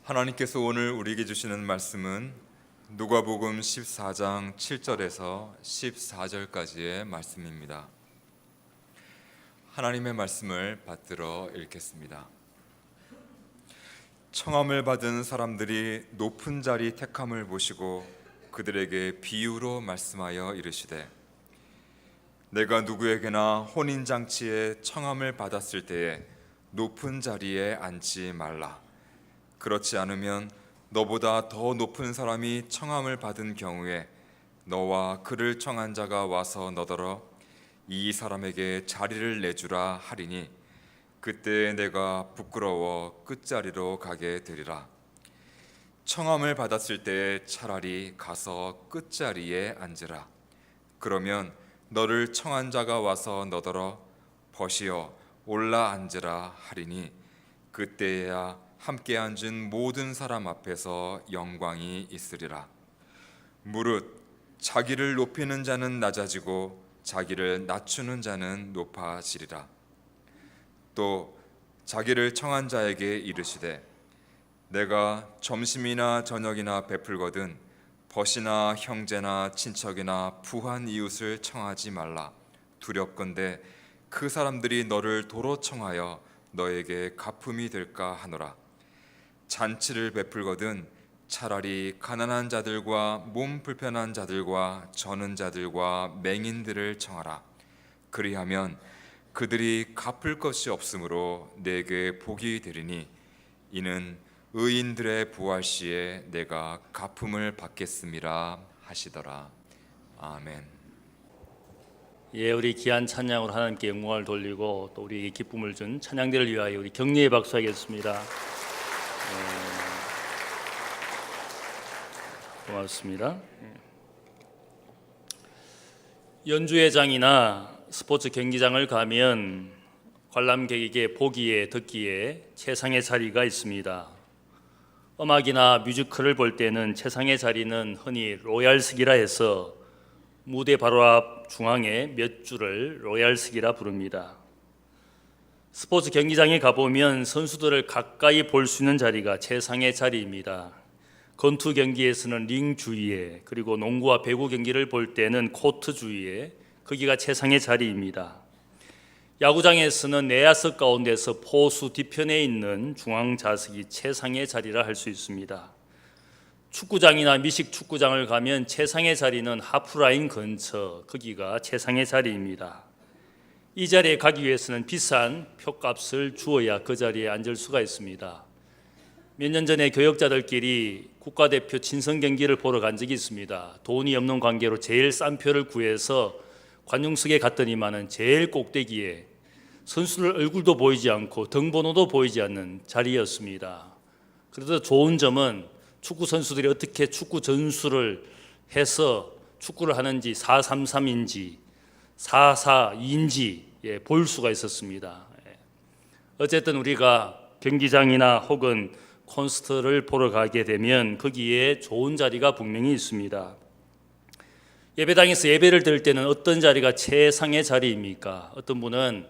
하나님께서 오늘 우리에게 주시는 말씀은 누가복음 14장 7절에서 14절까지의 말씀입니다. 하나님의 말씀을 받들어 읽겠습니다. 청함을 받은 사람들이 높은 자리 택함을 보시고 그들에게 비유로 말씀하여 이르시되, 내가 누구에게나 혼인잔치에 청함을 받았을 때에 높은 자리에 앉지 말라. 그렇지 않으면 너보다 더 높은 사람이 청함을 받은 경우에 너와 그를 청한 자가 와서 너더러 이 사람에게 자리를 내주라 하리니 그때 내가 부끄러워 끝자리로 가게 되리라. 청함을 받았을 때 차라리 가서 끝자리에 앉으라. 그러면 너를 청한 자가 와서 너더러 벗이어 올라 앉으라 하리니 그때야 함께 앉은 모든 사람 앞에서 영광이 있으리라. 무릇 자기를 높이는 자는 낮아지고 자기를 낮추는 자는 높아지리라. 또 자기를 청한 자에게 이르시되, 내가 점심이나 저녁이나 베풀거든 벗이나 형제나 친척이나 부한 이웃을 청하지 말라. 두렵건대 그 사람들이 너를 도로 청하여 너에게 가품이 될까 하노라. 잔치를 베풀거든 차라리 가난한 자들과 몸 불편한 자들과 저는 자들과 맹인들을 청하라. 그리하면 그들이 갚을 것이 없으므로 내게 복이 되리니 이는 의인들의 부활 시에 내가 갚음을 받겠음이라 하시더라. 아멘. 우리 귀한 찬양으로 하나님께 영광을 돌리고 또 우리에게 기쁨을 준 찬양대를 위하여 우리 격려의 박수하겠습니다. 고맙습니다. 연주회장이나 스포츠 경기장을 가면 관람객에게 보기에 듣기에 최상의 자리가 있습니다. 음악이나 뮤지컬을 볼 때는 최상의 자리는 흔히 로얄석이라 해서 무대 바로 앞 중앙에 몇 줄을 로얄석이라 부릅니다. 스포츠 경기장에 가보면 선수들을 가까이 볼 수 있는 자리가 최상의 자리입니다. 권투 경기에서는 링 주위에, 그리고 농구와 배구 경기를 볼 때는 코트 주위에, 거기가 최상의 자리입니다. 야구장에서는 내야석 가운데서 포수 뒤편에 있는 중앙 좌석이 최상의 자리라 할 수 있습니다. 축구장이나 미식 축구장을 가면 최상의 자리는 하프라인 근처, 거기가 최상의 자리입니다. 이 자리에 가기 위해서는 비싼 표값을 주어야 그 자리에 앉을 수가 있습니다. 몇 년 전에 교역자들끼리 국가대표 친선 경기를 보러 간 적이 있습니다. 돈이 없는 관계로 제일 싼 표를 구해서 관중석에 갔더니만은 제일 꼭대기에 선수들 얼굴도 보이지 않고 등번호도 보이지 않는 자리였습니다. 그래도 좋은 점은 축구 선수들이 어떻게 축구 전술을 해서 축구를 하는지 4-3-3인지 4-4-2인지 볼 수가 있었습니다. 어쨌든 우리가 경기장이나 혹은 콘서트를 보러 가게 되면 거기에 좋은 자리가 분명히 있습니다. 예배당에서 예배를 드릴 때는 어떤 자리가 최상의 자리입니까? 어떤 분은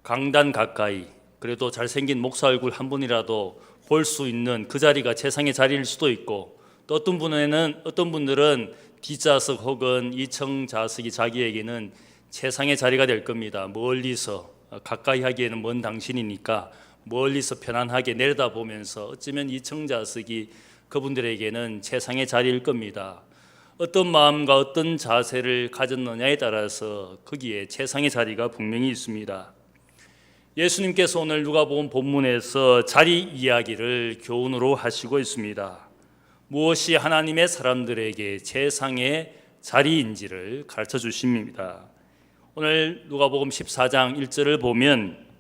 강단 가까이, 그래도 잘생긴 목사 얼굴 한 분이라도 볼 수 있는 그 자리가 최상의 자리일 수도 있고, 또 어떤 분들은 뒷좌석 혹은 2층 좌석이 자기에게는 최상의 자리가 될 겁니다. 멀리서, 가까이 하기에는 먼 당신이니까 멀리서 편안하게 내려다보면서 어쩌면 2층 좌석이 그분들에게는 최상의 자리일 겁니다. 어떤 마음과 어떤 자세를 가졌느냐에 따라서 거기에 최상의 자리가 분명히 있습니다. 예수님께서 오늘 누가복음 본문에서 자리 이야기를 교훈으로 하시고 있습니다. 무엇이 하나님의 사람들에게 최상의 자리인지를 가르쳐 주십니다. 오늘 누가복음 14장 1절을 보면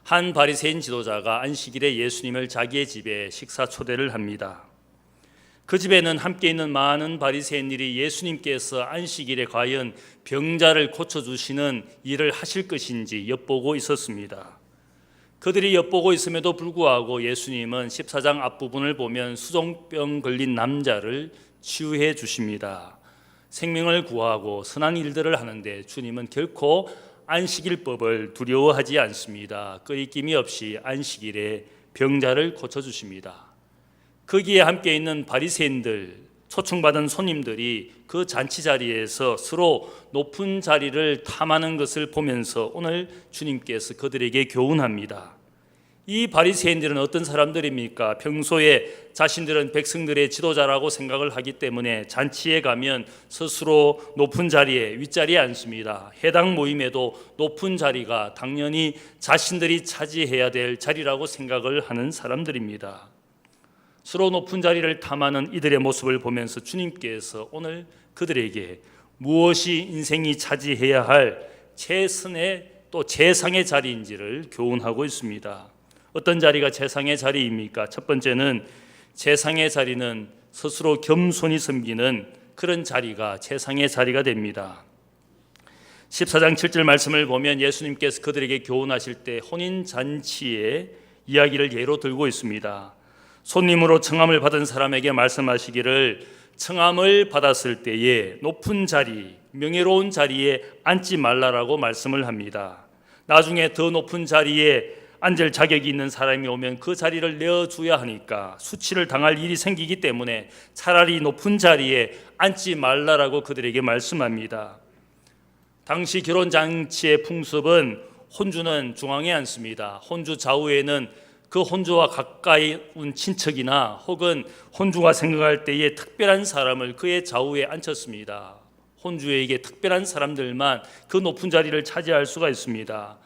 한 바리새인 지도자가 안식일에 예수님을 자기의 집에 식사 초대를 합니다. 그 집에는 함께 있는 많은 바리새인들이 예수님께서 안식일에 과연 병자를 고쳐주시는 일을 하실 것인지 엿보고 있었습니다. 그들이 엿보고 있음에도 불구하고 예수님은 14장 앞부분을 보면 수종병 걸린 남자를 치유해 주십니다. 생명을 구하고 선한 일들을 하는데 주님은 결코 안식일법을 두려워하지 않습니다. 끄리낌이 없이 안식일에 병자를 고쳐주십니다. 거기에 함께 있는 바리새인들, 초청받은 손님들이 그 잔치 자리에서 서로 높은 자리를 탐하는 것을 보면서 오늘 주님께서 그들에게 교훈합니다. 이 바리새인들은 어떤 사람들입니까? 평소에 자신들은 백성들의 지도자라고 생각을 하기 때문에 잔치에 가면 스스로 높은 자리에, 윗자리에 앉습니다. 해당 모임에도 높은 자리가 당연히 자신들이 차지해야 될 자리라고 생각을 하는 사람들입니다. 서로 높은 자리를 탐하는 이들의 모습을 보면서 주님께서 오늘 그들에게 무엇이 인생이 차지해야 할 최선의 또 최상의 자리인지를 교훈하고 있습니다. 어떤 자리가 최상의 자리입니까? 첫 번째는 최상의 자리는 스스로 겸손히 섬기는 그런 자리가 최상의 자리가 됩니다. 14장 7절 말씀을 보면 예수님께서 그들에게 교훈하실 때 혼인잔치의 이야기를 예로 들고 있습니다. 손님으로 청함을 받은 사람에게 말씀하시기를 청함을 받았을 때에 높은 자리, 명예로운 자리에 앉지 말라라고 말씀을 합니다. 나중에 더 높은 자리에 앉을 자격이 있는 사람이 오면 그 자리를 내어줘야 하니까 수치를 당할 일이 생기기 때문에 차라리 높은 자리에 앉지 말라라고 그들에게 말씀합니다. 당시 결혼잔치의 풍습은 혼주는 중앙에 앉습니다. 혼주 좌우에는 그 혼주와 가까이 온 친척이나 혹은 혼주가 생각할 때에 특별한 사람을 그의 좌우에 앉혔습니다. 혼주에게 특별한 사람들만 그 높은 자리를 차지할 수가 있습니다.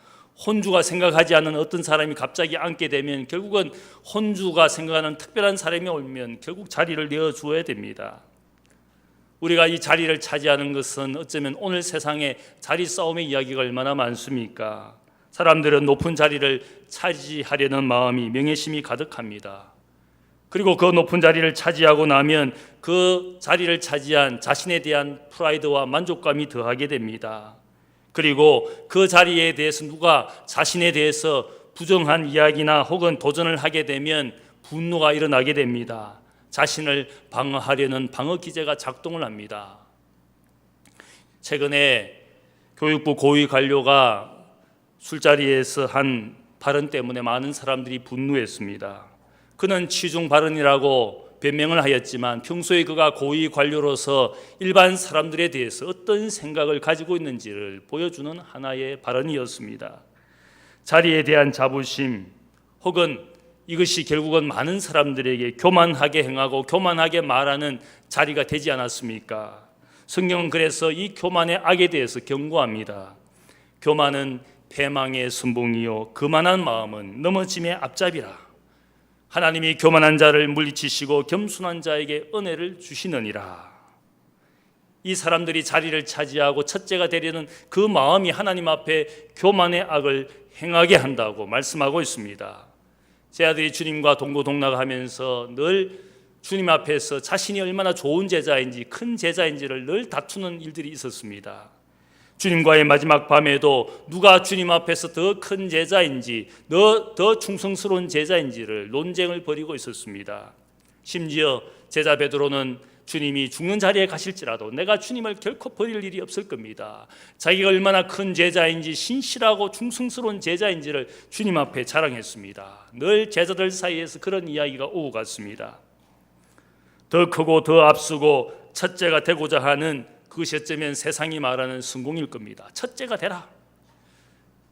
혼주가 생각하지 않는 어떤 사람이 갑자기 앉게 되면 결국은 혼주가 생각하는 특별한 사람이 오면 결국 자리를 내어주어야 됩니다. 우리가 이 자리를 차지하는 것은 어쩌면 오늘 세상에 자리 싸움의 이야기가 얼마나 많습니까? 사람들은 높은 자리를 차지하려는 마음이 명예심이 가득합니다. 그리고 그 높은 자리를 차지하고 나면 그 자리를 차지한 자신에 대한 프라이드와 만족감이 더하게 됩니다. 그리고 그 자리에 대해서 누가 자신에 대해서 부정한 이야기나 혹은 도전을 하게 되면 분노가 일어나게 됩니다. 자신을 방어하려는 방어 기제가 작동을 합니다. 최근에 교육부 고위 관료가 술자리에서 한 발언 때문에 많은 사람들이 분노했습니다. 그는 취중 발언이라고 변명을 하였지만 평소에 그가 고위 관료로서 일반 사람들에 대해서 어떤 생각을 가지고 있는지를 보여주는 하나의 발언이었습니다. 자리에 대한 자부심 혹은 이것이 결국은 많은 사람들에게 교만하게 행하고 교만하게 말하는 자리가 되지 않았습니까? 성경은 그래서 이 교만의 악에 대해서 경고합니다. 교만은 패망의 선봉이요 거만한 마음은 넘어짐의 앞잡이라. 하나님이 교만한 자를 물리치시고 겸손한 자에게 은혜를 주시느니라. 이 사람들이 자리를 차지하고 첫째가 되려는 그 마음이 하나님 앞에 교만의 악을 행하게 한다고 말씀하고 있습니다. 제 아들이 주님과 동고동락하면서 늘 주님 앞에서 자신이 얼마나 좋은 제자인지 큰 제자인지를 늘 다투는 일들이 있었습니다. 주님과의 마지막 밤에도 누가 주님 앞에서 더 큰 제자인지 더 충성스러운 제자인지를 논쟁을 벌이고 있었습니다. 심지어 제자 베드로는 주님이 죽는 자리에 가실지라도 내가 주님을 결코 버릴 일이 없을 겁니다. 자기가 얼마나 큰 제자인지 신실하고 충성스러운 제자인지를 주님 앞에 자랑했습니다. 늘 제자들 사이에서 그런 이야기가 오고 갔습니다. 더 크고 더 앞서고 첫째가 되고자 하는 그것이 어쩌면 세상이 말하는 성공일 겁니다. 첫째가 되라.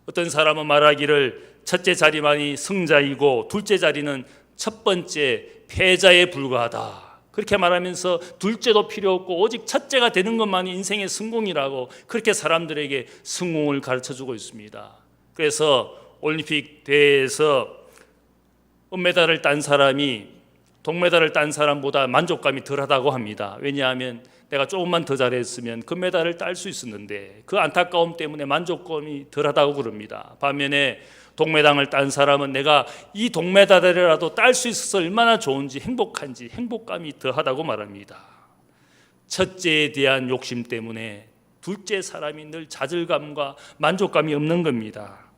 어떤 사람은 말하기를 첫째 자리만이 승자이고 둘째 자리는 첫 번째 패자에 불과하다. 그렇게 말하면서 둘째도 필요 없고 오직 첫째가 되는 것만이 인생의 성공이라고 그렇게 사람들에게 성공을 가르쳐주고 있습니다. 그래서 올림픽 대회에서 은메달을 딴 사람이 동메달을 딴 사람보다 만족감이 덜하다고 합니다. 왜냐하면 내가 조금만 더 잘했으면 금메달을 딸 수 있었는데 그 안타까움 때문에 만족감이 덜하다고 그럽니다. 반면에 동메달을 딴 사람은 내가 이 동메달이라도 딸 수 있어서 얼마나 좋은지 행복한지 행복감이 더하다고 말합니다. 첫째에 대한 욕심 때문에 둘째 사람이 늘 좌절감과 만족감이 없는 겁니다.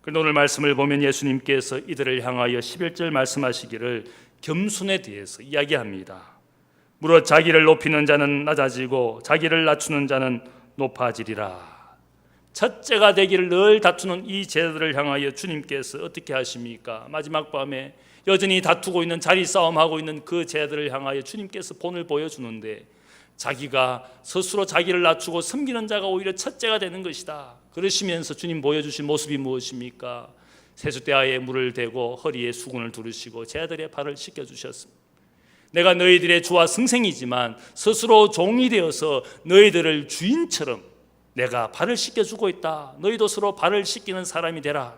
그런데 오늘 말씀을 보면 예수님께서 이들을 향하여 11절 말씀하시기를 겸손에 대해서 이야기합니다. 무릇 자기를 높이는 자는 낮아지고 자기를 낮추는 자는 높아지리라. 첫째가 되기를 늘 다투는 이 제자들을 향하여 주님께서 어떻게 하십니까? 마지막 밤에 여전히 다투고 있는, 자리 싸움하고 있는 그 제자들을 향하여 주님께서 본을 보여주는데, 자기가 스스로 자기를 낮추고 섬기는 자가 오히려 첫째가 되는 것이다. 그러시면서 주님 보여주신 모습이 무엇입니까? 세숫대야에 물을 대고 허리에 수건을 두르시고 제자들의 발을 씻겨주셨습니다. 내가 너희들의 주와 승생이지만 스스로 종이 되어서 너희들을 주인처럼 내가 발을 씻겨주고 있다. 너희도 서로 발을 씻기는 사람이 되라.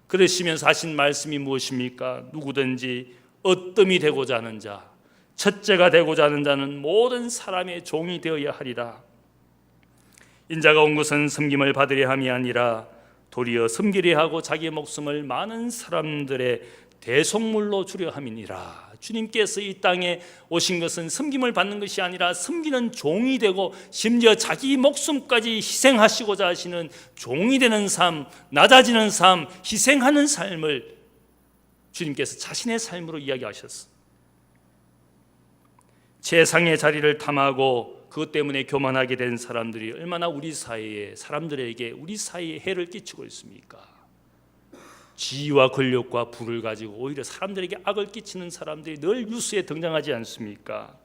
그러시면서 하신 말씀이 무엇입니까? 누구든지 어뜸이 되고자 하는 자, 첫째가 되고자 하는 자는 모든 사람의 종이 되어야 하리라. 인자가 온 것은 섬김을 받으려 함이 아니라 도리어 섬기려 하고 자기의 목숨을 많은 사람들의 대속물로 주려 함이니라. 주님께서 이 땅에 오신 것은 섬김을 받는 것이 아니라 섬기는 종이 되고 심지어 자기 목숨까지 희생하시고자 하시는 종이 되는 삶, 낮아지는 삶, 희생하는 삶을 주님께서 자신의 삶으로 이야기하셨습니다. 최상의 자리를 탐하고 그것 때문에 교만하게 된 사람들이 얼마나 우리 사회에, 사람들에게 우리 사회에 해를 끼치고 있습니까? 지위와 권력과 부를 가지고 오히려 사람들에게 악을 끼치는 사람들이 늘 뉴스에 등장하지 않습니까?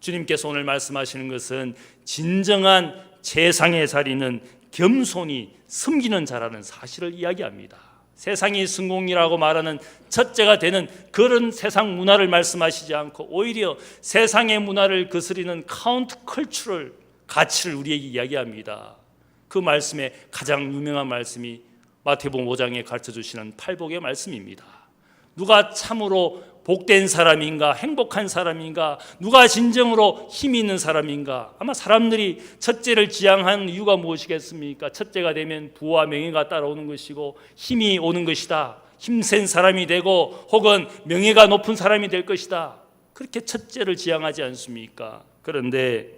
주님께서 오늘 말씀하시는 것은 진정한 최상의 자리는 겸손히 섬기는 자라는 사실을 이야기합니다. 세상이 성공이라고 말하는 첫째가 되는 그런 세상 문화를 말씀하시지 않고 오히려 세상의 문화를 거스리는 카운트 컬처럴 가치를 우리에게 이야기합니다. 그 말씀의 가장 유명한 말씀이 마태복음 5장에 가르쳐주시는 팔복의 말씀입니다. 누가 참으로 복된 사람인가, 행복한 사람인가, 누가 진정으로 힘이 있는 사람인가? 아마 사람들이 첫째를 지향하는 이유가 무엇이겠습니까? 첫째가 되면 부와 명예가 따라오는 것이고 힘이 오는 것이다. 힘센 사람이 되고 혹은 명예가 높은 사람이 될 것이다. 그렇게 첫째를 지향하지 않습니까? 그런데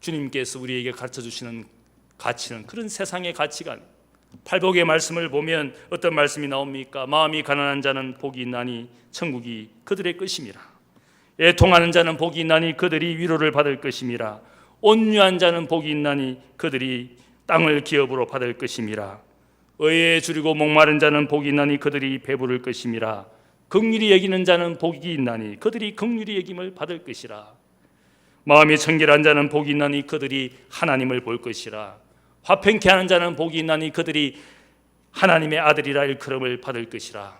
주님께서 우리에게 가르쳐주시는 가치는 그런 세상의 가치가 아닙니다. 팔복의 말씀을 보면 어떤 말씀이 나옵니까? 마음이 가난한 자는 복이 있나니 천국이 그들의 것임이라. 애통하는 자는 복이 있나니 그들이 위로를 받을 것임이라. 온유한 자는 복이 있나니 그들이 땅을 기업으로 받을 것임이라. 의에 줄이고 목마른 자는 복이 있나니 그들이 배부를 것임이라. 긍휼히 여기는 자는 복이 있나니 그들이 긍휼히 여김을 받을 것이라. 마음이 청결한 자는 복이 있나니 그들이 하나님을 볼 것이라. 화평케 하는 자는 복이 있나니 그들이 하나님의 아들이라 일컬음을 받을 것이라.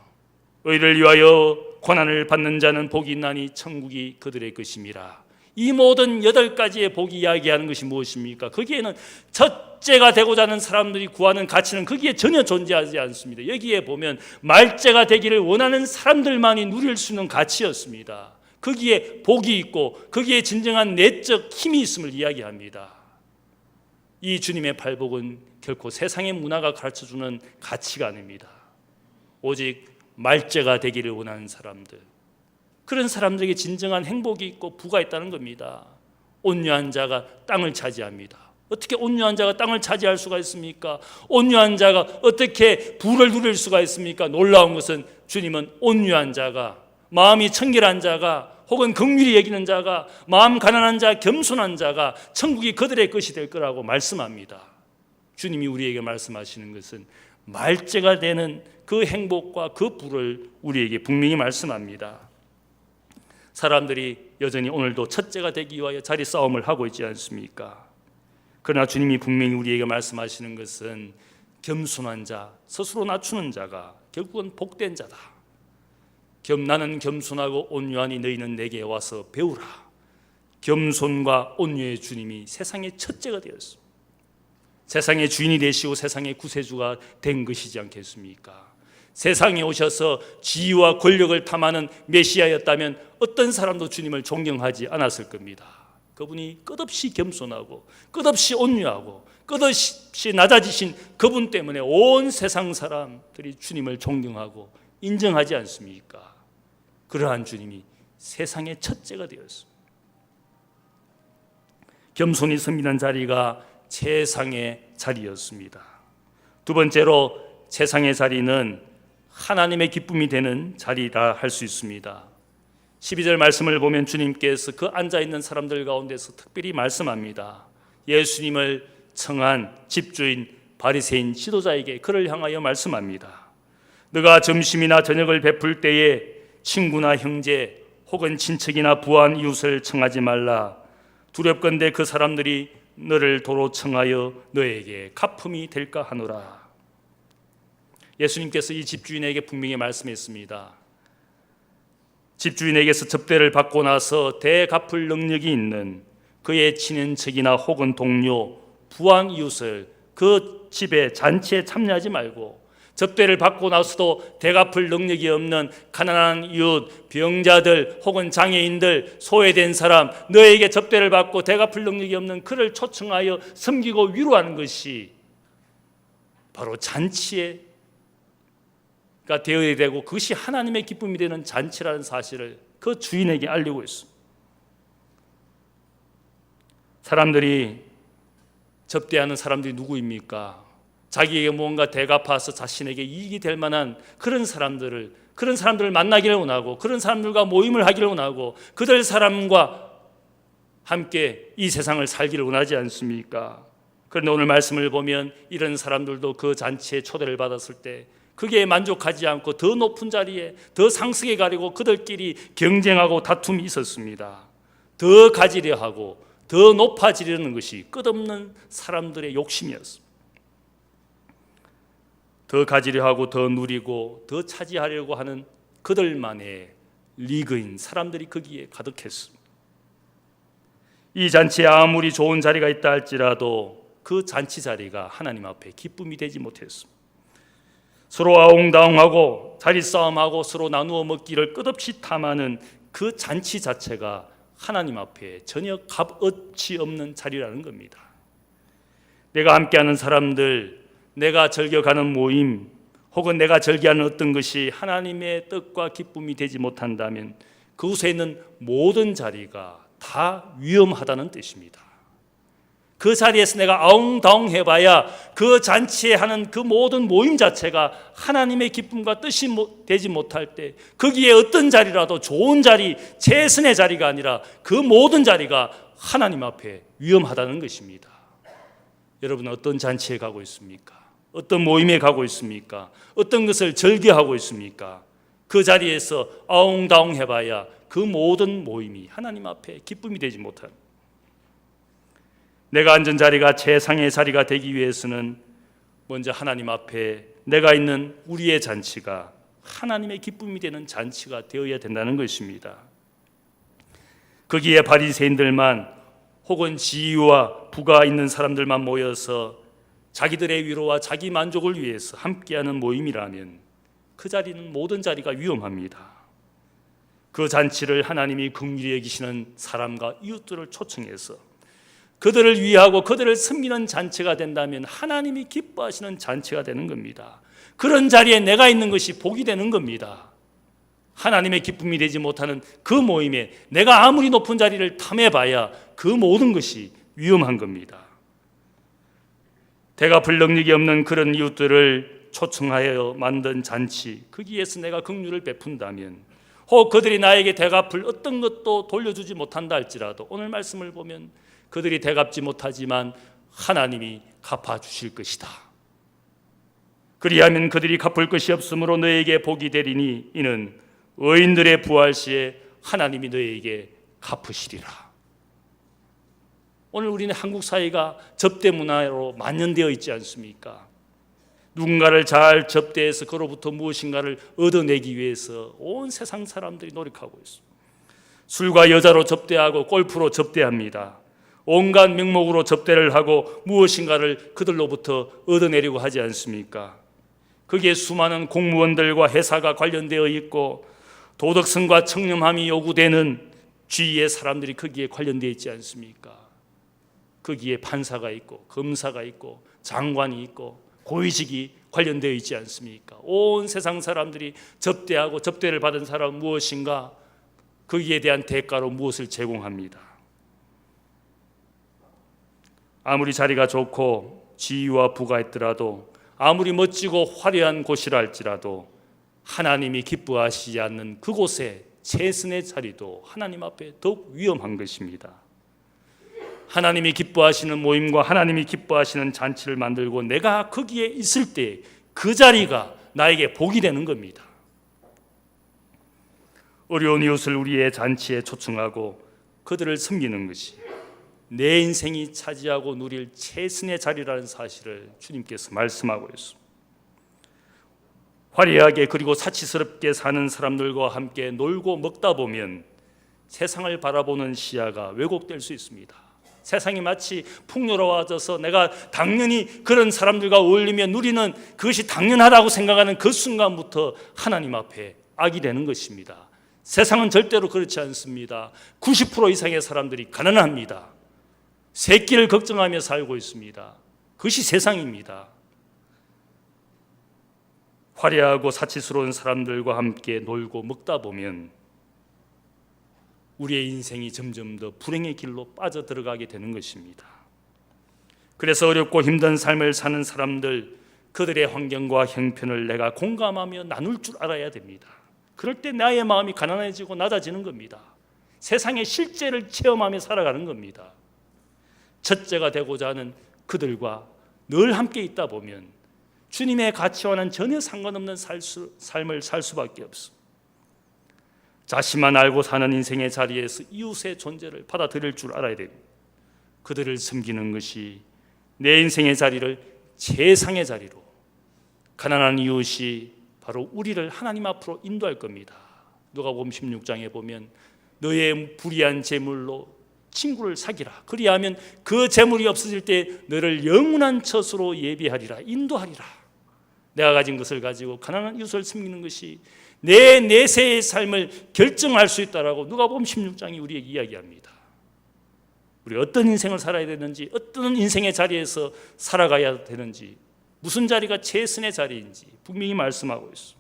의를 위하여 고난을 받는 자는 복이 있나니 천국이 그들의 것임이라. 이 모든 8가지의 복이 이야기하는 것이 무엇입니까? 거기에는 첫째가 되고자 하는 사람들이 구하는 가치는 거기에 전혀 존재하지 않습니다. 여기에 보면 말째가 되기를 원하는 사람들만이 누릴 수 있는 가치였습니다. 거기에 복이 있고 거기에 진정한 내적 힘이 있음을 이야기합니다. 이 주님의 팔복은 결코 세상의 문화가 가르쳐주는 가치가 아닙니다. 오직 말째가 되기를 원하는 사람들, 그런 사람들에게 진정한 행복이 있고 부가 있다는 겁니다. 온유한 자가 땅을 차지합니다. 어떻게 온유한 자가 땅을 차지할 수가 있습니까? 온유한 자가 어떻게 부를 누릴 수가 있습니까? 놀라운 것은 주님은 온유한 자가, 마음이 청결한 자가, 혹은 긍휼히 여기는 자가, 마음 가난한 자, 겸손한 자가 천국이 그들의 것이 될 거라고 말씀합니다. 주님이 우리에게 말씀하시는 것은 말째가 되는 그 행복과 그 부를 우리에게 분명히 말씀합니다. 사람들이 여전히 오늘도 첫째가 되기 위하여 자리 싸움을 하고 있지 않습니까? 그러나 주님이 분명히 우리에게 말씀하시는 것은 겸손한 자, 스스로 낮추는 자가 결국은 복된 자다. 나는 겸손하고 온유하니 너희는 내게 와서 배우라. 겸손과 온유의 주님이 세상의 첫째가 되었습니다. 세상의 주인이 되시고 세상의 구세주가 된 것이지 않겠습니까? 세상에 오셔서 지위와 권력을 탐하는 메시아였다면 어떤 사람도 주님을 존경하지 않았을 겁니다. 그분이 끝없이 겸손하고 끝없이 온유하고 끝없이 낮아지신 그분 때문에 온 세상 사람들이 주님을 존경하고 인정하지 않습니까? 그러한 주님이 세상의 첫째가 되었습니다. 겸손히 섬기는 자리가 최상의 자리였습니다. 두 번째로 최상의 자리는 하나님의 기쁨이 되는 자리라 할 수 있습니다. 12절 말씀을 보면 주님께서 그 앉아있는 사람들 가운데서 특별히 말씀합니다. 예수님을 청한 집주인 바리새인 지도자에게 그를 향하여 말씀합니다. 너가 점심이나 저녁을 베풀 때에 친구나 형제 혹은 친척이나 부한 이웃을 청하지 말라. 두렵건대 그 사람들이 너를 도로 청하여 너에게 가품이 될까 하노라. 예수님께서 이 집주인에게 분명히 말씀했습니다. 집주인에게서 접대를 받고 나서 대갚을 능력이 있는 그의 친인척이나 혹은 동료, 부한 이웃을 그 집에 잔치에 참여하지 말고, 접대를 받고 나서도 대갚을 능력이 없는 가난한 이웃, 병자들 혹은 장애인들, 소외된 사람, 너에게 접대를 받고 대갚을 능력이 없는 그를 초청하여 섬기고 위로하는 것이 바로 잔치가 되어야 되고, 그것이 하나님의 기쁨이 되는 잔치라는 사실을 그 주인에게 알리고 있습니다. 사람들이 접대하는 사람들이 누구입니까? 자기에게 무언가 대갚아서 자신에게 이익이 될 만한 그런 사람들을 만나기를 원하고, 그런 사람들과 모임을 하기를 원하고, 그들 사람과 함께 이 세상을 살기를 원하지 않습니까? 그런데 오늘 말씀을 보면 이런 사람들도 그 잔치에 초대를 받았을 때 그게 만족하지 않고 더 높은 자리에 더 상승에 가려고 그들끼리 경쟁하고 다툼이 있었습니다. 더 가지려 하고 더 높아지려는 것이 끝없는 사람들의 욕심이었습니다. 더 가지려 하고 더 누리고 더 차지하려고 하는 그들만의 리그인 사람들이 거기에 가득했습니다. 이 잔치에 아무리 좋은 자리가 있다 할지라도 그 잔치 자리가 하나님 앞에 기쁨이 되지 못했습니다. 서로 아웅다웅하고 자리 싸움하고 서로 나누어 먹기를 끝없이 탐하는 그 잔치 자체가 하나님 앞에 전혀 값어치 없는 자리라는 겁니다. 내가 함께하는 사람들, 내가 즐겨가는 모임, 혹은 내가 즐겨하는 어떤 것이 하나님의 뜻과 기쁨이 되지 못한다면 그곳에 있는 모든 자리가 다 위험하다는 뜻입니다. 그 자리에서 내가 아웅다웅해봐야 그 잔치에 하는 그 모든 모임 자체가 하나님의 기쁨과 뜻이 되지 못할 때, 거기에 어떤 자리라도 좋은 자리, 최선의 자리가 아니라 그 모든 자리가 하나님 앞에 위험하다는 것입니다. 여러분은 어떤 잔치에 가고 있습니까? 어떤 모임에 가고 있습니까? 어떤 것을 즐겨하고 있습니까? 그 자리에서 아웅다웅해봐야 그 모든 모임이 하나님 앞에 기쁨이 되지 못합니다. 내가 앉은 자리가 최상의 자리가 되기 위해서는 먼저 하나님 앞에 내가 있는 우리의 잔치가 하나님의 기쁨이 되는 잔치가 되어야 된다는 것입니다. 거기에 바리새인들만 혹은 지위와 부가 있는 사람들만 모여서 자기들의 위로와 자기 만족을 위해서 함께하는 모임이라면 그 자리는 모든 자리가 위험합니다. 그 잔치를 하나님이 긍휼히 여기시는 사람과 이웃들을 초청해서 그들을 위하고 그들을 섬기는 잔치가 된다면 하나님이 기뻐하시는 잔치가 되는 겁니다. 그런 자리에 내가 있는 것이 복이 되는 겁니다. 하나님의 기쁨이 되지 못하는 그 모임에 내가 아무리 높은 자리를 탐해봐야 그 모든 것이 위험한 겁니다. 대갚을 능력이 없는 그런 이웃들을 초청하여 만든 잔치, 거기에서 내가 긍휼을 베푼다면, 혹 그들이 나에게 대갚을 어떤 것도 돌려주지 못한다 할지라도 오늘 말씀을 보면 그들이 대갚지 못하지만 하나님이 갚아주실 것이다. 그리하면 그들이 갚을 것이 없으므로 너에게 복이 되리니 이는 의인들의 부활 시에 하나님이 너에게 갚으시리라. 오늘 우리는 한국 사회가 접대 문화로 만연되어 있지 않습니까? 누군가를 잘 접대해서 그로부터 무엇인가를 얻어내기 위해서 온 세상 사람들이 노력하고 있습니다. 술과 여자로 접대하고 골프로 접대합니다. 온갖 명목으로 접대를 하고 무엇인가를 그들로부터 얻어내려고 하지 않습니까? 거기에 수많은 공무원들과 회사가 관련되어 있고 도덕성과 청렴함이 요구되는 주위의 사람들이 거기에 관련되어 있지 않습니까? 거기에 판사가 있고 검사가 있고 장관이 있고 고위직이 관련되어 있지 않습니까? 온 세상 사람들이 접대하고 접대를 받은 사람은 무엇인가? 거기에 대한 대가로 무엇을 제공합니다. 아무리 자리가 좋고 지위와 부가 있더라도, 아무리 멋지고 화려한 곳이라 할지라도 하나님이 기뻐하시지 않는 그곳에 최선의 자리도 하나님 앞에 더욱 위험한 것입니다. 하나님이 기뻐하시는 모임과 하나님이 기뻐하시는 잔치를 만들고 내가 거기에 있을 때 그 자리가 나에게 복이 되는 겁니다. 어려운 이웃을 우리의 잔치에 초청하고 그들을 섬기는 것이 내 인생이 차지하고 누릴 최선의 자리라는 사실을 주님께서 말씀하고 있습니다. 화려하게 그리고 사치스럽게 사는 사람들과 함께 놀고 먹다 보면 세상을 바라보는 시야가 왜곡될 수 있습니다. 세상이 마치 풍요로워져서 내가 당연히 그런 사람들과 어울리며 누리는 그것이 당연하다고 생각하는 그 순간부터 하나님 앞에 악이 되는 것입니다. 세상은 절대로 그렇지 않습니다. 90% 이상의 사람들이 가난합니다. 새끼를 걱정하며 살고 있습니다. 그것이 세상입니다. 화려하고 사치스러운 사람들과 함께 놀고 먹다 보면 우리의 인생이 점점 더 불행의 길로 빠져들어가게 되는 것입니다. 그래서 어렵고 힘든 삶을 사는 사람들, 그들의 환경과 형편을 내가 공감하며 나눌 줄 알아야 됩니다. 그럴 때 나의 마음이 가난해지고 낮아지는 겁니다. 세상의 실제를 체험하며 살아가는 겁니다. 첫째가 되고자 하는 그들과 늘 함께 있다 보면 주님의 가치와는 전혀 상관없는 삶을 살 수밖에 없습니다. 자신만 알고 사는 인생의 자리에서 이웃의 존재를 받아들일 줄 알아야 됩니다. 그들을 섬기는 것이 내 인생의 자리를 최상의 자리로, 가난한 이웃이 바로 우리를 하나님 앞으로 인도할 겁니다. 누가복음 16장에 보면 너의 불의한 재물로 친구를 사귀라. 그리하면 그 재물이 없어질 때 너를 영원한 처소로 예비하리라, 인도하리라. 내가 가진 것을 가지고 가난한 이웃을 섬기는 것이 내 내세의 삶을 결정할 수 있다라고 누가복음 16장이 우리에게 이야기합니다. 우리 어떤 인생을 살아야 되는지, 어떤 인생의 자리에서 살아가야 되는지, 무슨 자리가 최선의 자리인지 분명히 말씀하고 있습니다.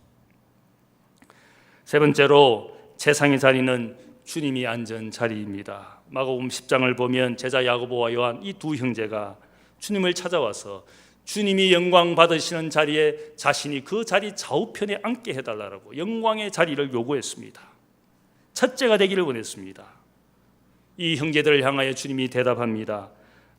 세 번째로 최상의 자리는 주님이 앉은 자리입니다. 마가복음 10장을 보면 제자 야고보와 요한 이 두 형제가 주님을 찾아와서 주님이 영광 받으시는 자리에 자신이 그 자리 좌우편에 앉게 해달라고 영광의 자리를 요구했습니다. 첫째가 되기를 원했습니다. 이 형제들을 향하여 주님이 대답합니다.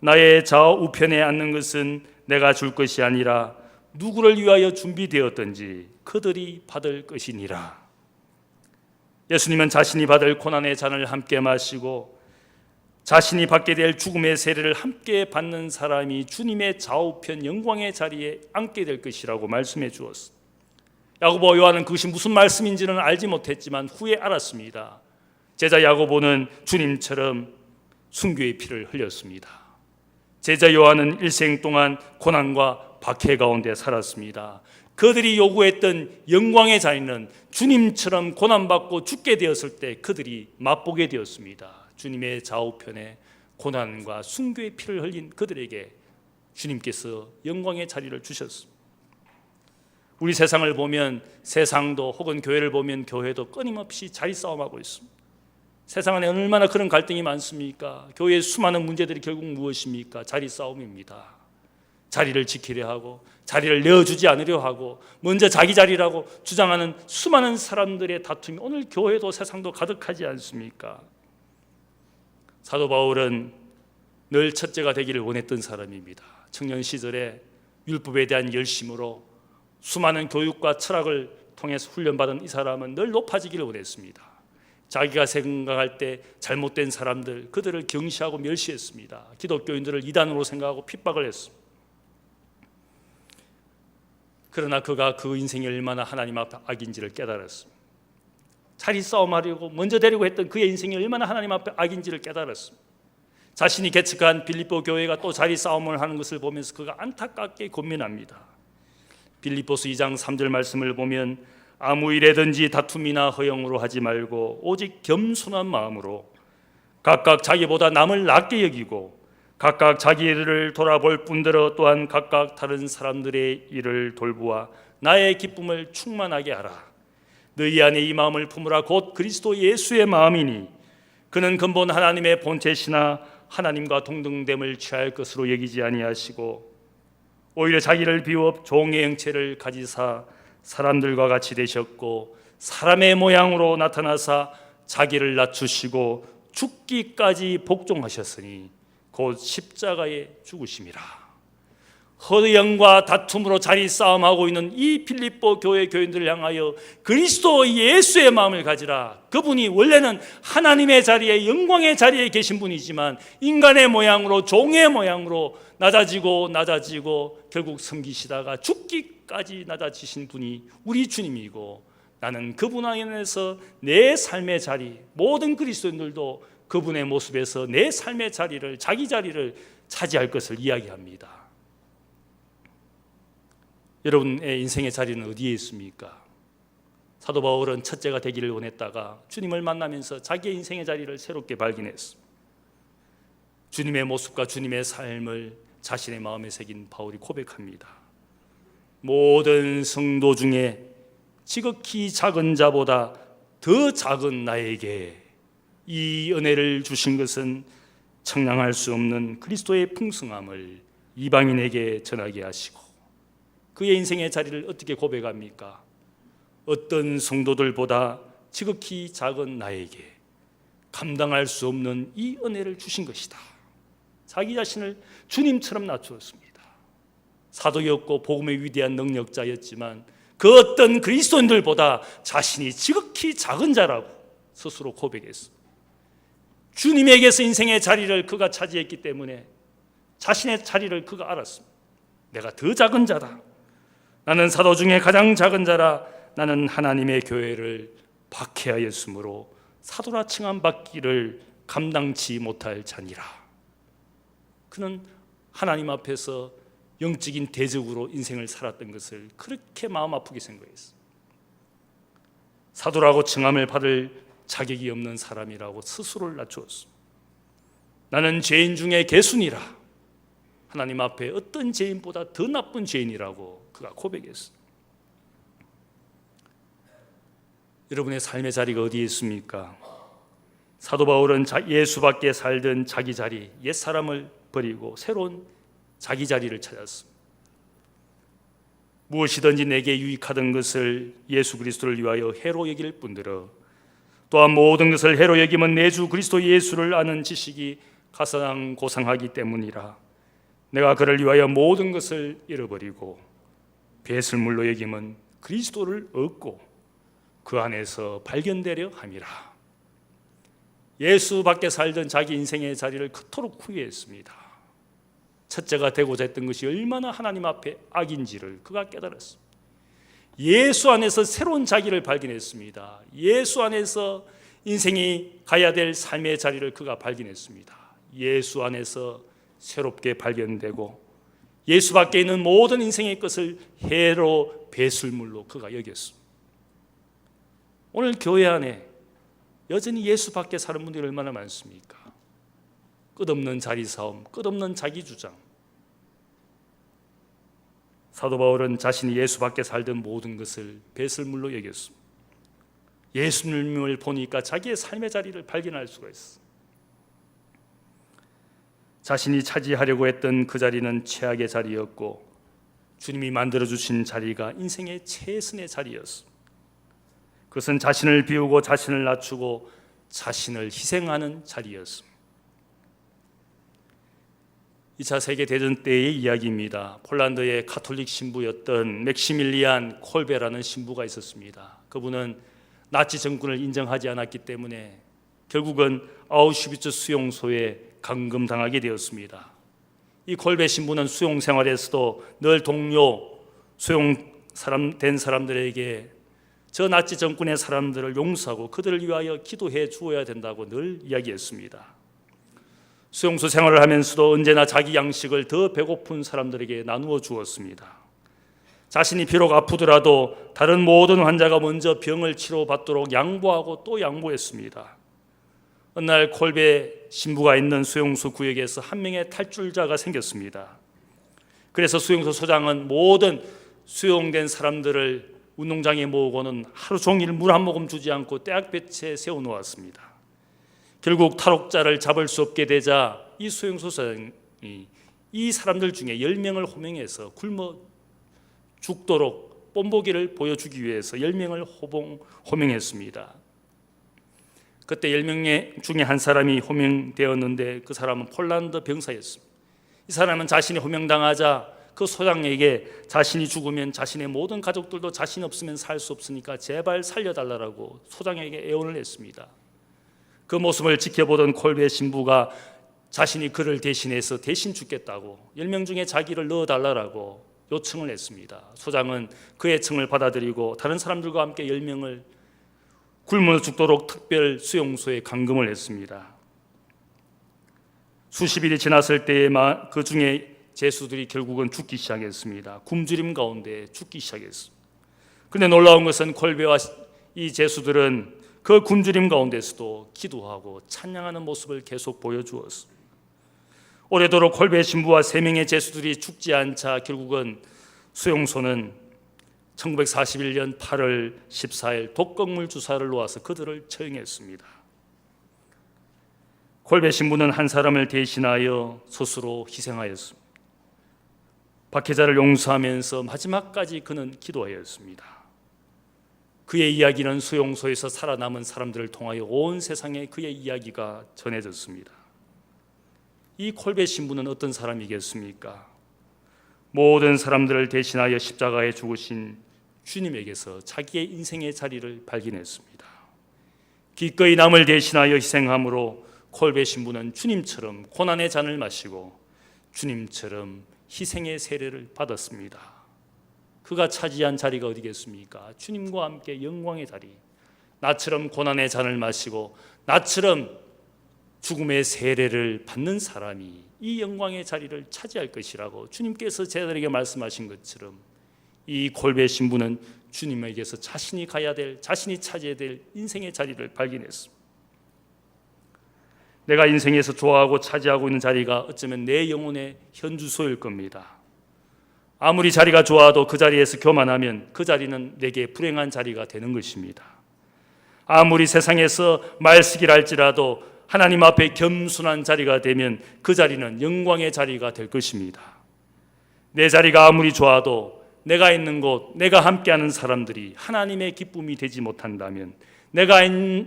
나의 좌우편에 앉는 것은 내가 줄 것이 아니라 누구를 위하여 준비되었든지 그들이 받을 것이니라. 예수님은 자신이 받을 고난의 잔을 함께 마시고 자신이 받게 될 죽음의 세례를 함께 받는 사람이 주님의 좌우편 영광의 자리에 앉게 될 것이라고 말씀해 주었습니다. 야고보와 요한은 그것이 무슨 말씀인지는 알지 못했지만 후에 알았습니다. 제자 야고보는 주님처럼 순교의 피를 흘렸습니다. 제자 요한은 일생 동안 고난과 박해 가운데 살았습니다. 그들이 요구했던 영광의 자리는 주님처럼 고난받고 죽게 되었을 때 그들이 맛보게 되었습니다. 주님의 좌우편에 고난과 순교의 피를 흘린 그들에게 주님께서 영광의 자리를 주셨습니다. 우리 세상을 보면 세상도 혹은 교회를 보면 교회도 끊임없이 자리 싸움하고 있습니다. 세상 안에 얼마나 그런 갈등이 많습니까? 교회의 수많은 문제들이 결국 무엇입니까? 자리 싸움입니다. 자리를 지키려 하고 자리를 내어주지 않으려 하고 먼저 자기 자리라고 주장하는 수많은 사람들의 다툼이 오늘 교회도 세상도 가득하지 않습니까? 사도 바울은 늘 첫째가 되기를 원했던 사람입니다. 청년 시절에 율법에 대한 열심으로 수많은 교육과 철학을 통해서 훈련받은 이 사람은 늘 높아지기를 원했습니다. 자기가 생각할 때 잘못된 사람들, 그들을 경시하고 멸시했습니다. 기독교인들을 이단으로 생각하고 핍박을 했습니다. 그러나 그가 그 인생이 얼마나 하나님 앞에 악인지를 깨달았습니다. 자리 싸움하려고 먼저 데리고 했던 그의 인생이 얼마나 하나님 앞에 악인지를 깨달았습니다. 자신이 개척한 빌립보 교회가 또 자리 싸움을 하는 것을 보면서 그가 안타깝게 고민합니다. 빌립보서 2장 3절 말씀을 보면 아무 일에든지 다툼이나 허영으로 하지 말고 오직 겸손한 마음으로 각각 자기보다 남을 낮게 여기고 각각 자기 일을 돌아볼 뿐더러 또한 각각 다른 사람들의 일을 돌보아 나의 기쁨을 충만하게 하라. 너희 안에 이 마음을 품으라. 곧 그리스도 예수의 마음이니 그는 근본 하나님의 본체시나 하나님과 동등됨을 취할 것으로 여기지 아니하시고 오히려 자기를 비워 종의 형체를 가지사 사람들과 같이 되셨고 사람의 모양으로 나타나사 자기를 낮추시고 죽기까지 복종하셨으니 곧 십자가에 죽으심이라. 허영과 다툼으로 자리 싸움하고 있는 이 필립보 교회 교인들을 향하여 그리스도 예수의 마음을 가지라. 그분이 원래는 하나님의 자리에, 영광의 자리에 계신 분이지만 인간의 모양으로, 종의 모양으로 낮아지고 결국 섬기시다가 죽기까지 낮아지신 분이 우리 주님이고, 나는 그분 안에서 내 삶의 자리, 모든 그리스도인들도 그분의 모습에서 내 삶의 자리를, 자기 자리를 차지할 것을 이야기합니다. 여러분의 인생의 자리는 어디에 있습니까? 사도 바울은 첫째가 되기를 원했다가 주님을 만나면서 자기의 인생의 자리를 새롭게 발견했습니다. 주님의 모습과 주님의 삶을 자신의 마음에 새긴 바울이 고백합니다. 모든 성도 중에 지극히 작은 자보다 더 작은 나에게 이 은혜를 주신 것은 청량할 수 없는 그리스도의 풍성함을 이방인에게 전하게 하시고, 그의 인생의 자리를 어떻게 고백합니까? 어떤 성도들보다 지극히 작은 나에게 감당할 수 없는 이 은혜를 주신 것이다. 자기 자신을 주님처럼 낮추었습니다. 사도였고 복음의 위대한 능력자였지만 그 어떤 그리스도인들보다 자신이 지극히 작은 자라고 스스로 고백했습니다. 주님에게서 인생의 자리를 그가 차지했기 때문에 자신의 자리를 그가 알았습니다. 내가 더 작은 자다. 나는 사도 중에 가장 작은 자라. 나는 하나님의 교회를 박해하였으므로 사도라 칭함 받기를 감당치 못할 자니라. 그는 하나님 앞에서 영적인 대적으로 인생을 살았던 것을 그렇게 마음 아프게 생각했어. 사도라고 칭함을 받을 자격이 없는 사람이라고 스스로를 낮추었어. 나는 죄인 중에 개순이라. 하나님 앞에 어떤 죄인보다 더 나쁜 죄인이라고 그가 고백했어. 여러분의 삶의 자리가 어디에 있습니까? 사도 바울은 예수 밖에 살던 자기 자리, 옛사람을 버리고 새로운 자기 자리를 찾았습니다. 무엇이든지 내게 유익하던 것을 예수 그리스도를 위하여 해로 여길 뿐더러 또한 모든 것을 해로 여기면 내 주 그리스도 예수를 아는 지식이 가상고상하기 때문이라. 내가 그를 위하여 모든 것을 잃어버리고 배설물로 여기면 그리스도를 얻고 그 안에서 발견되려 함이라. 예수 밖에 살던 자기 인생의 자리를 그토록 후회했습니다. 첫째가 되고자 했던 것이 얼마나 하나님 앞에 악인지를 그가 깨달았습니다. 예수 안에서 새로운 자기를 발견했습니다. 예수 안에서 인생이 가야 될 삶의 자리를 그가 발견했습니다. 예수 안에서 새롭게 발견되고 예수 밖에 있는 모든 인생의 것을 해로 배설물로 그가 여겼습니다. 오늘 교회 안에 여전히 예수 밖에 사는 분들이 얼마나 많습니까? 끝없는 자리 싸움, 끝없는 자기 주장. 사도 바울은 자신이 예수 밖에 살던 모든 것을 배설물로 여겼습니다. 예수님을 보니까 자기의 삶의 자리를 발견할 수가 있어. 자신이 차지하려고 했던 그 자리는 최악의 자리였고 주님이 만들어주신 자리가 인생의 최선의 자리였습니다. 그것은 자신을 비우고 자신을 낮추고 자신을 희생하는 자리였습니다. 2차 세계대전 때의 이야기입니다. 폴란드의 가톨릭 신부였던 맥시밀리안 콜베라는 신부가 있었습니다. 그분은 나치 정권을 인정하지 않았기 때문에 결국은 아우슈비츠 수용소에 감금당하게 되었습니다. 이 콜베 신부는 수용 생활에서도 늘 동료 수용된 사람들에게 저 나치 정권의 사람들을 용서하고 그들을 위하여 기도해 주어야 된다고 늘 이야기했습니다. 수용소 생활을 하면서도 언제나 자기 양식을 더 배고픈 사람들에게 나누어 주었습니다. 자신이 비록 아프더라도 다른 모든 환자가 먼저 병을 치료받도록 양보하고 또 양보했습니다. 어느 날 콜베 신부가 있는 수용소 구역에서 한 명의 탈출자가 생겼습니다. 그래서 수용소 소장은 모든 수용된 사람들을 운동장에 모으고는 하루 종일 물 한 모금 주지 않고 떼약볕에 세워놓았습니다. 결국 탈옥자를 잡을 수 없게 되자 이 수용소 소장이 이 사람들 중에 10명을 호명해서 굶어 죽도록 뽐보기를 보여주기 위해서 10명을 호명했습니다. 그때 10명 중에 한 사람이 호명되었는데 그 사람은 폴란드 병사였습니다. 이 사람은 자신이 호명당하자 그 소장에게 자신이 죽으면 자신의 모든 가족들도 자신 없으면 살 수 없으니까 제발 살려달라고 소장에게 애원을 했습니다. 그 모습을 지켜보던 콜베 신부가 자신이 그를 대신해서 대신 죽겠다고 10명 중에 자기를 넣어달라고 요청을 했습니다. 소장은 그의 청을 받아들이고 다른 사람들과 함께 10명을 굶어 죽도록 특별 수용소에 감금을 했습니다. 수십 일이 지났을 때에 그 중에 제수들이 결국은 죽기 시작했습니다. 굶주림 가운데 죽기 시작했습니다. 그런데 놀라운 것은 콜베와 이 제수들은 그 굶주림 가운데서도 기도하고 찬양하는 모습을 계속 보여주었습니다. 오래도록 콜베 신부와 3명의 제수들이 죽지 않자 결국은 수용소는 1941년 8월 14일 독극물 주사를 놓아서 그들을 처형했습니다. 콜베 신부는 한 사람을 대신하여 스스로 희생하였습니다. 박해자를 용서하면서 마지막까지 그는 기도하였습니다. 그의 이야기는 수용소에서 살아남은 사람들을 통하여 온 세상에 그의 이야기가 전해졌습니다. 이 콜베 신부는 어떤 사람이겠습니까? 모든 사람들을 대신하여 십자가에 죽으신 주님에게서 자기의 인생의 자리를 발견했습니다. 기꺼이 남을 대신하여 희생함으로 콜베 신부는 주님처럼 고난의 잔을 마시고 주님처럼 희생의 세례를 받았습니다. 그가 차지한 자리가 어디겠습니까? 주님과 함께 영광의 자리. 나처럼 고난의 잔을 마시고 나처럼 죽음의 세례를 받는 사람이 이 영광의 자리를 차지할 것이라고 주님께서 제자들에게 말씀하신 것처럼 이 콜베 신부는 주님에게서 자신이 가야 될, 자신이 차지해야 될 인생의 자리를 발견했습니다. 내가 인생에서 좋아하고 차지하고 있는 자리가 어쩌면 내 영혼의 현주소일 겁니다. 아무리 자리가 좋아도 그 자리에서 교만하면 그 자리는 내게 불행한 자리가 되는 것입니다. 아무리 세상에서 말쓰기를 할지라도 하나님 앞에 겸손한 자리가 되면 그 자리는 영광의 자리가 될 것입니다. 내 자리가 아무리 좋아도 내가 있는 곳, 내가 함께하는 사람들이 하나님의 기쁨이 되지 못한다면 내가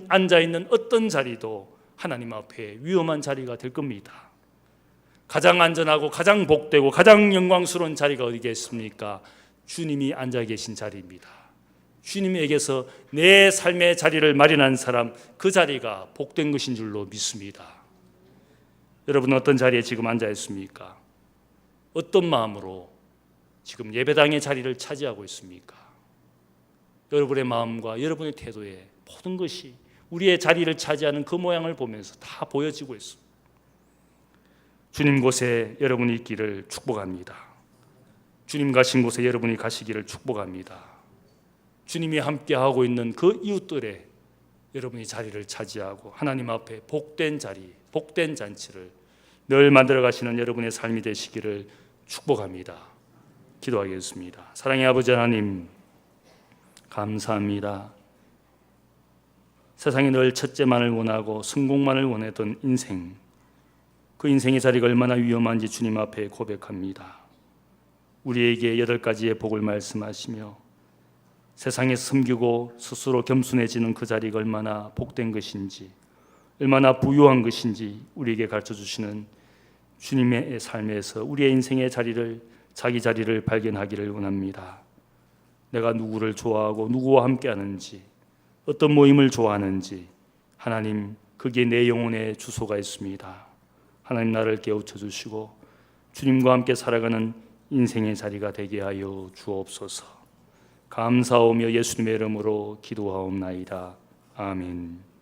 앉아있는 어떤 자리도 하나님 앞에 위험한 자리가 될 겁니다. 가장 안전하고 가장 복되고 가장 영광스러운 자리가 어디겠습니까? 주님이 앉아 계신 자리입니다. 주님에게서 내 삶의 자리를 마련한 사람, 그 자리가 복된 것인 줄로 믿습니다. 여러분은 어떤 자리에 지금 앉아 있습니까? 어떤 마음으로 지금 예배당의 자리를 차지하고 있습니까? 여러분의 마음과 여러분의 태도에 모든 것이 우리의 자리를 차지하는 그 모양을 보면서 다 보여지고 있습니다. 주님 곳에 여러분이 있기를 축복합니다. 주님 가신 곳에 여러분이 가시기를 축복합니다. 주님이 함께하고 있는 그 이웃들의 여러분이 자리를 차지하고 하나님 앞에 복된 자리, 복된 잔치를 늘 만들어 가시는 여러분의 삶이 되시기를 축복합니다. 기도하겠습니다. 사랑의 아버지 하나님, 감사합니다. 세상에 늘 첫째만을 원하고 성공만을 원했던 인생, 그 인생의 자리가 얼마나 위험한지 주님 앞에 고백합니다. 우리에게 8가지의 복을 말씀하시며 세상에 섬기고 스스로 겸손해지는 그 자리가 얼마나 복된 것인지, 얼마나 부유한 것인지 우리에게 가르쳐주시는 주님의 삶에서 우리의 인생의 자리를, 자기 자리를 발견하기를 원합니다. 내가 누구를 좋아하고 누구와 함께하는지, 어떤 모임을 좋아하는지, 하나님, 거기에 내 영혼의 주소가 있습니다. 하나님, 나를 깨우쳐 주시고 주님과 함께 살아가는 인생의 자리가 되게 하여 주옵소서. 감사하며 예수님의 이름으로 기도하옵나이다. 아멘.